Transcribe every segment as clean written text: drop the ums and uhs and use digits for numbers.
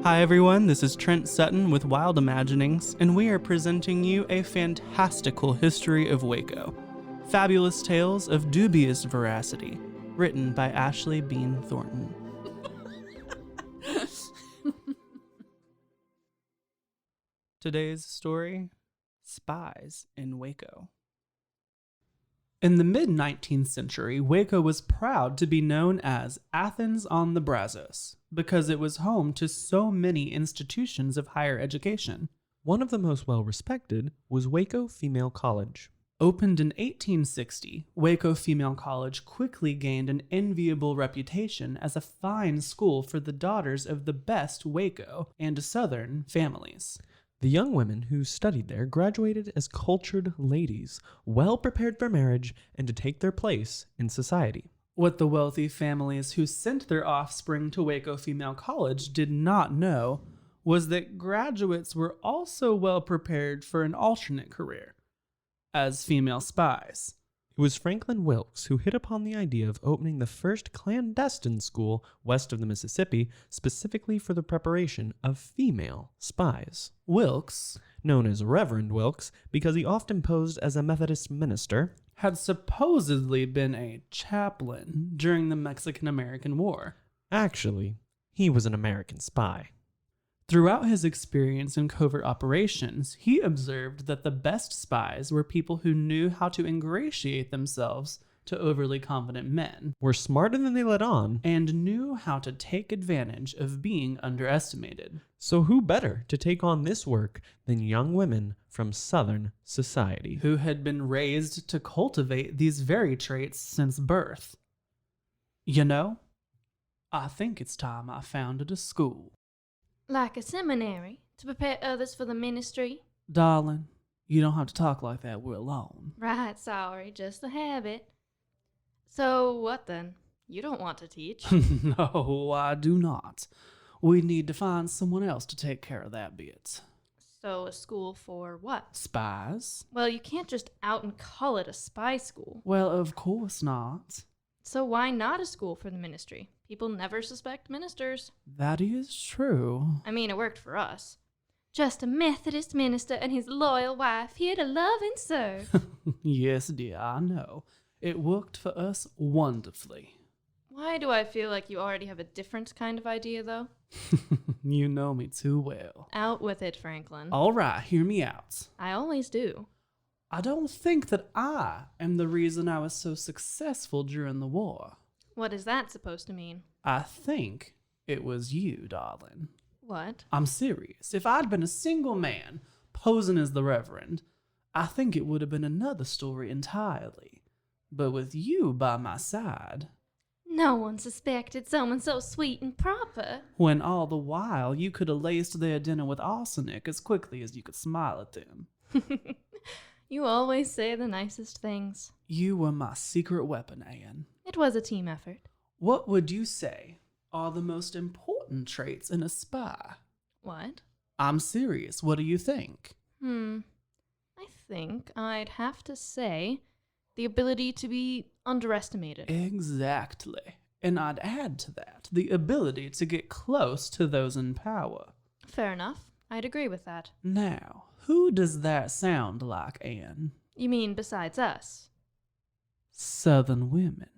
Hi everyone, this is Trent Sutton with Wild Imaginings, and we are presenting you a fantastical history of Waco. Fabulous tales of dubious veracity, written by Ashley Bean Thornton. Today's story, Spies in Waco. In the mid-19th century, Waco was proud to be known as Athens on the Brazos because it was home to so many institutions of higher education. One of the most well-respected was Waco Female College. Opened in 1860, Waco Female College quickly gained an enviable reputation as a fine school for the daughters of the best Waco and Southern families. The young women who studied there graduated as cultured ladies, well prepared for marriage and to take their place in society. What the wealthy families who sent their offspring to Waco Female College did not know was that graduates were also well prepared for an alternate career as female spies. It was Franklin Wilkes who hit upon the idea of opening the first clandestine school west of the Mississippi specifically for the preparation of female spies. Wilkes, known as Reverend Wilkes because he often posed as a Methodist minister, had supposedly been a chaplain during the Mexican-American War. Actually, he was an American spy. Throughout his experience in covert operations, he observed that the best spies were people who knew how to ingratiate themselves to overly confident men, were smarter than they let on, and knew how to take advantage of being underestimated. So who better to take on this work than young women from Southern society, who had been raised to cultivate these very traits since birth? You know, I think it's time I founded a school. Like a seminary, to prepare others for the ministry? Darling, you don't have to talk like that, we're alone. Right, sorry, just a habit. So what then? You don't want to teach? No, I do not. We need to find someone else to take care of that bit. So a school for what? Spies? Well, you can't just out and call it a spy school. Well, of course not. So why not a school for the ministry? People never suspect ministers. That is true. I mean, it worked for us. Just a Methodist minister and his loyal wife here to love and serve. Yes, dear, I know. It worked for us wonderfully. Why do I feel like you already have a different kind of idea, though? You know me too well. Out with it, Franklin. All right, hear me out. I always do. I don't think that I am the reason I was so successful during the war. What is that supposed to mean? I think it was you, darling. What? I'm serious. If I'd been a single man posing as the Reverend, I think it would have been another story entirely. But with you by my side... No one suspected someone so sweet and proper. When all the while you could have laced their dinner with arsenic as quickly as you could smile at them. You always say the nicest things. You were my secret weapon, Anne. It was a team effort. What would you say are the most important traits in a spy? What? I'm serious. What do you think? I think I'd have to say the ability to be underestimated. Exactly. And I'd add to that the ability to get close to those in power. Fair enough. I'd agree with that. Now, who does that sound like, Anne? You mean besides us? Southern women.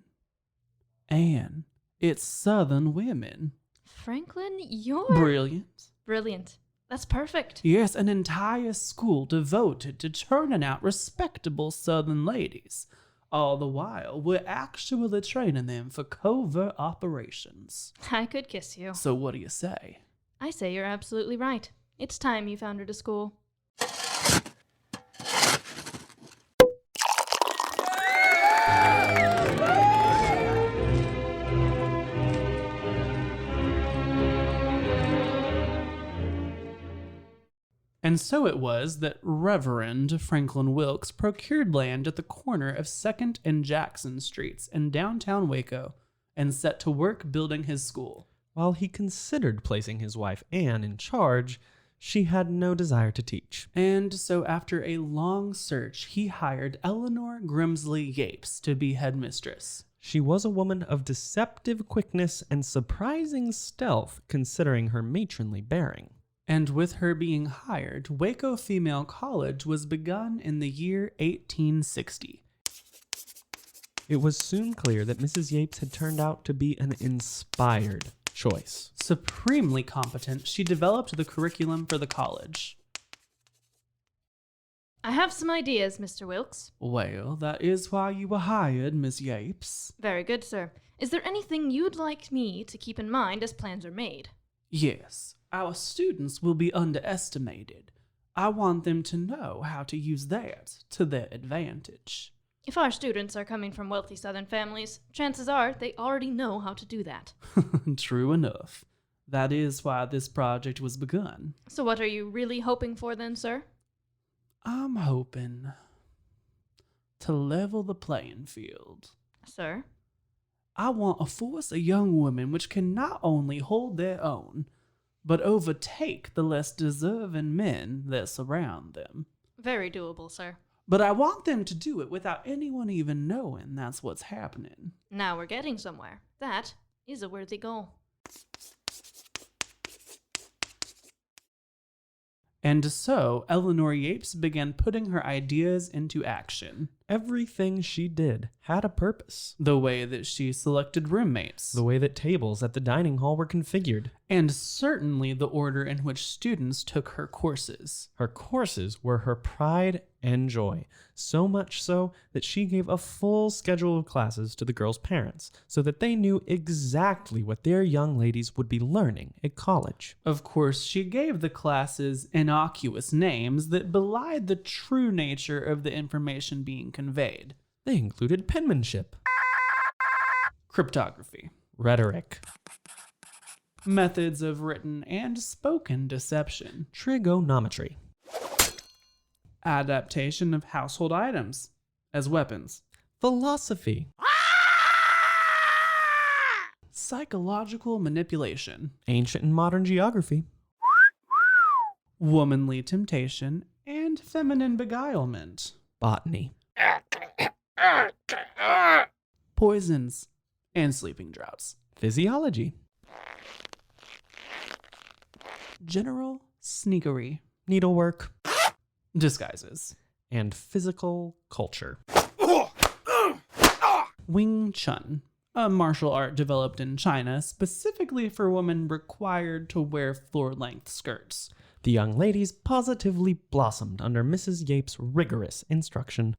Anne, it's Southern women. Franklin, you're... Brilliant. Brilliant. That's perfect. Yes, an entire school devoted to churning out respectable Southern ladies. All the while, we're actually training them for covert operations. I could kiss you. So what do you say? I say you're absolutely right. It's time you founded a school. And so it was that Reverend Franklin Wilkes procured land at the corner of 2nd and Jackson Streets in downtown Waco and set to work building his school. While he considered placing his wife Anne in charge, she had no desire to teach. And so after a long search, he hired Eleanor Grimsley Yapes to be headmistress. She was a woman of deceptive quickness and surprising stealth considering her matronly bearing. And with her being hired, Waco Female College was begun in the year 1860. It was soon clear that Mrs. Yapes had turned out to be an inspired choice. Supremely competent, she developed the curriculum for the college. I have some ideas, Mr. Wilkes. Well, that is why you were hired, Miss Yapes. Very good, sir. Is there anything you'd like me to keep in mind as plans are made? Yes, our students will be underestimated. I want them to know how to use that to their advantage. If our students are coming from wealthy Southern families, chances are they already know how to do that. True enough. That is why this project was begun. So what are you really hoping for then, sir? I'm hoping to level the playing field. Sir? I want a force of young women which can not only hold their own, but overtake the less deserving men that surround them. Very doable, sir. But I want them to do it without anyone even knowing that's what's happening. Now we're getting somewhere. That is a worthy goal. And so, Eleanor Yapes began putting her ideas into action. Everything she did had a purpose. The way that she selected roommates. The way that tables at the dining hall were configured. And certainly the order in which students took her courses. Her courses were her pride and joy, so much so that she gave a full schedule of classes to the girls' parents so that they knew exactly what their young ladies would be learning at college. Of course, she gave the classes innocuous names that belied the true nature of the information being conveyed. They included penmanship, cryptography, rhetoric, methods of written and spoken deception, trigonometry, adaptation of household items as weapons, philosophy, psychological manipulation, ancient and modern geography, womanly temptation, and feminine beguilement, botany, poisons, and sleeping draughts, physiology, general sneakery, needlework, disguises, and physical culture. Wing Chun, a martial art developed in China specifically for women required to wear floor-length skirts. The young ladies positively blossomed under Mrs. Yapes' rigorous instruction.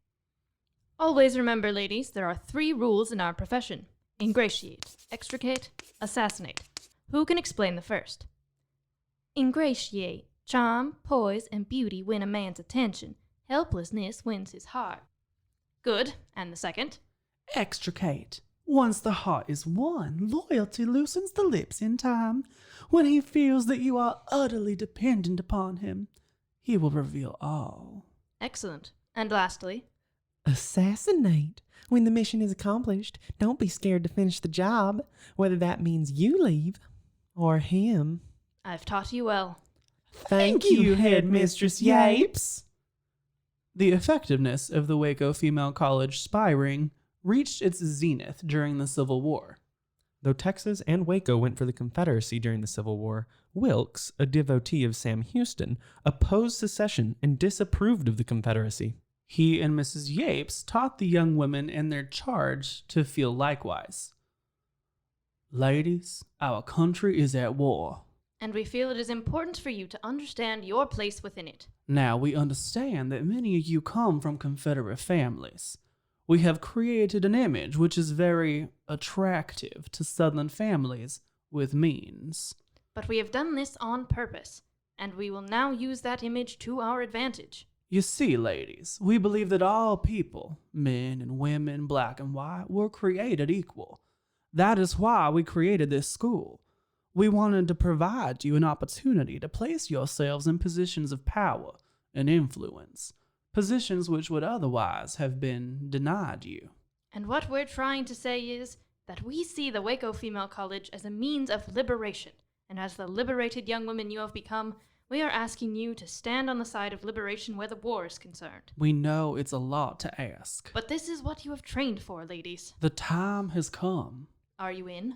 Always remember, ladies, there are 3 rules in our profession. Ingratiate, extricate, assassinate. Who can explain the first? Ingratiate. Charm, poise, and beauty win a man's attention. Helplessness wins his heart. Good. And the second? Extricate. Once the heart is won, loyalty loosens the lips in time. When he feels that you are utterly dependent upon him, he will reveal all. Excellent. And lastly? Assassinate. When the mission is accomplished, don't be scared to finish the job, whether that means you leave or him. I've taught you well. Thank you, Headmistress Yapes. The effectiveness of the Waco Female College spy ring reached its zenith during the Civil War. Though Texas and Waco went for the Confederacy during the Civil War, Wilkes, a devotee of Sam Houston, opposed secession and disapproved of the Confederacy. He and Mrs. Yapes taught the young women in their charge to feel likewise. Ladies, our country is at war. And we feel it is important for you to understand your place within it. Now we understand that many of you come from Confederate families. We have created an image which is very attractive to Southern families with means. But we have done this on purpose, and we will now use that image to our advantage. You see, ladies, we believe that all people, men and women, black and white, were created equal. That is why we created this school. We wanted to provide you an opportunity to place yourselves in positions of power and influence, positions which would otherwise have been denied you. And what we're trying to say is that we see the Waco Female College as a means of liberation, and as the liberated young women you have become, We are asking you to stand on the side of liberation where the war is concerned. We know it's a lot to ask. But this is what you have trained for, ladies. The time has come. Are you in?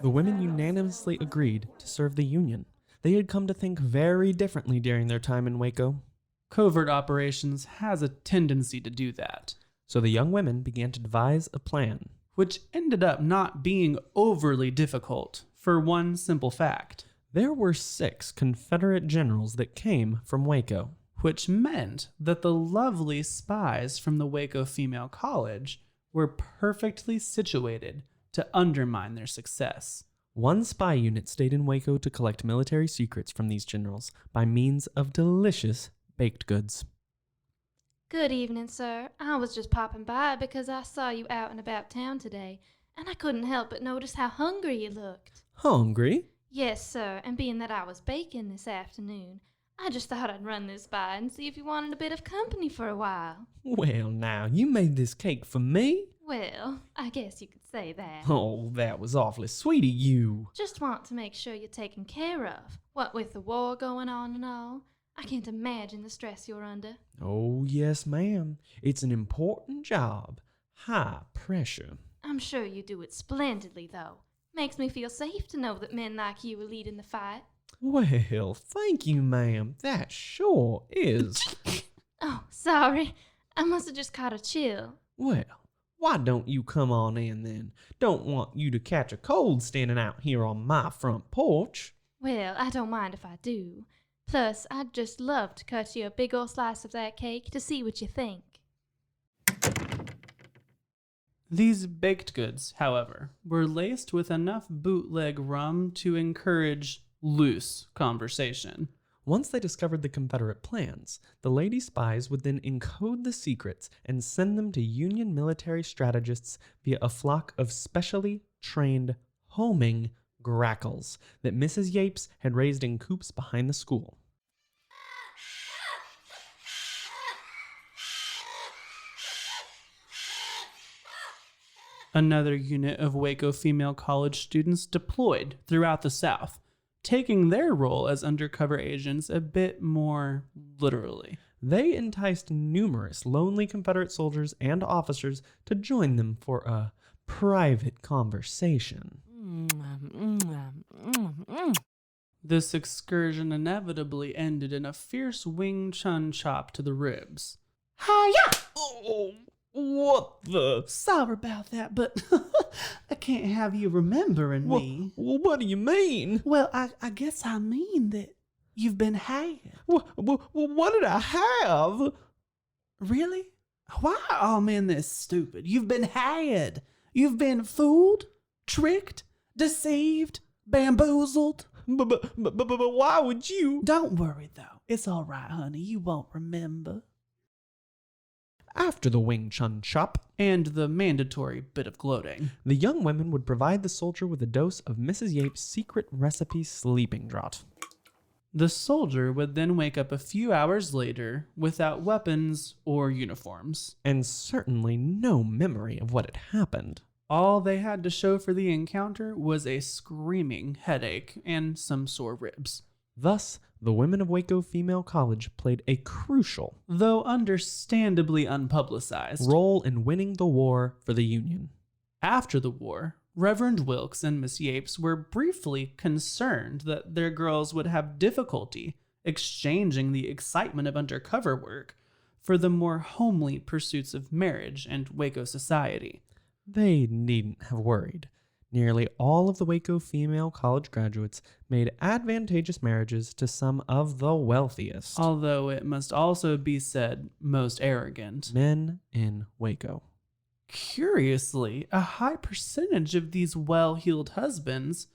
The women unanimously agreed to serve the Union. They had come to think very differently during their time in Waco. Covert operations has a tendency to do that, So the young women began to devise a plan. which ended up not being overly difficult for one simple fact, There were 6 Confederate generals that came from Waco. which meant that the lovely spies from the Waco Female College were perfectly situated to undermine their success. One spy unit stayed in Waco to collect military secrets from these generals by means of delicious baked goods. Good evening, sir. I was just popping by because I saw you out and about town today, and I couldn't help but notice how hungry you looked. Hungry? Yes, sir, and being that I was baking this afternoon, I just thought I'd run this by and see if you wanted a bit of company for a while. Well, now, you made this cake for me? Well, I guess you could say that. Oh, that was awfully sweet of you. Just want to make sure you're taken care of. What with the war going on and all, I can't imagine the stress you're under. Oh, yes, ma'am. It's an important job. High pressure. I'm sure you do it splendidly, though. Makes me feel safe to know that men like you are leading the fight. Well, thank you, ma'am. That sure is. Oh, sorry. I must have just caught a chill. Well, why don't you come on in then? Don't want you to catch a cold standing out here on my front porch. Well, I don't mind if I do. Plus, I'd just love to cut you a big old slice of that cake to see what you think. These baked goods, however, were laced with enough bootleg rum to encourage loose conversation. Once they discovered the Confederate plans, the lady spies would then encode the secrets and send them to Union military strategists via a flock of specially trained homing grackles that Mrs. Yapes had raised in coops behind the school. Another unit of Waco Female College students deployed throughout the South, taking their role as undercover agents a bit more literally. They enticed numerous lonely Confederate soldiers and officers to join them for a private conversation. This excursion inevitably ended in a fierce Wing Chun chop to the ribs. Hi-ya! Oh, what the? Sorry about that, but I can't have you remembering me. Well, what do you mean? Well, I guess I mean that you've been had. What did I have? Really? Why are all men this stupid? You've been had. You've been fooled, tricked, deceived, bamboozled. But why would you? Don't worry, though. It's all right, honey. You won't remember. After the Wing Chun chop, And the mandatory bit of gloating. the young women would provide the soldier with a dose of Mrs. Yates' secret recipe sleeping draught. The soldier would then wake up a few hours later without weapons or uniforms. And certainly no memory of what had happened. All they had to show for the encounter was a screaming headache and some sore ribs. Thus, the women of Waco Female College played a crucial Though understandably unpublicized. role in winning the war for the Union. After the war, Reverend Wilkes and Miss Yapes were briefly concerned that their girls would have difficulty exchanging the excitement of undercover work for the more homely pursuits of marriage and Waco society. They needn't have worried. Nearly all of the Waco Female College graduates made advantageous marriages to some of the wealthiest Although it must also be said, most arrogant. men in Waco. Curiously, a high percentage of these well-heeled husbands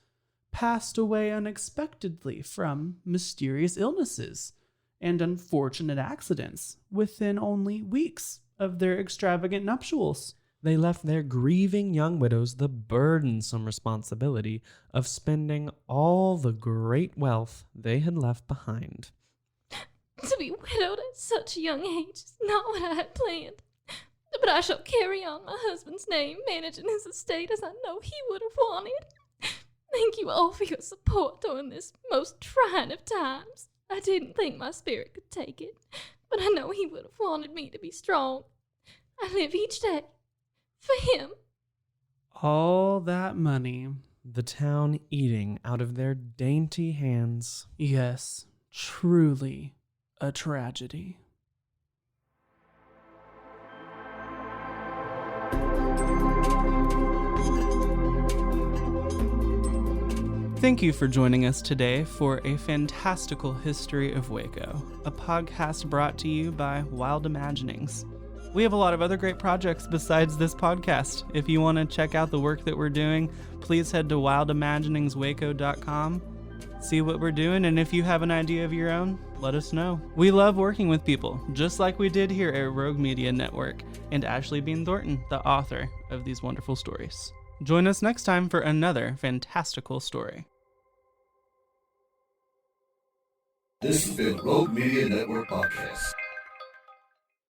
passed away unexpectedly from mysterious illnesses and unfortunate accidents within only weeks of their extravagant nuptials. They left their grieving young widows the burdensome responsibility of spending all the great wealth they had left behind. To be widowed at such a young age is not what I had planned. But I shall carry on my husband's name, managing his estate as I know he would have wanted. Thank you you all for your support during this most trying of times. I didn't think my spirit could take it, but I know he would have wanted me to be strong. I live each day for him. All that money. The town eating out of their dainty hands. Yes, truly a tragedy. Thank you for joining us today for A Fantastical History of Waco, a podcast brought to you by Wild Imaginings. We have a lot of other great projects besides this podcast. If you want to check out the work that we're doing, please head to wildimaginingswaco.com, see what we're doing, and if you have an idea of your own, let us know. We love working with people, just like we did here at Rogue Media Network, and Ashley Bean Thornton, the author of these wonderful stories. Join us next time for another fantastical story. This has been a Rogue Media Network podcast.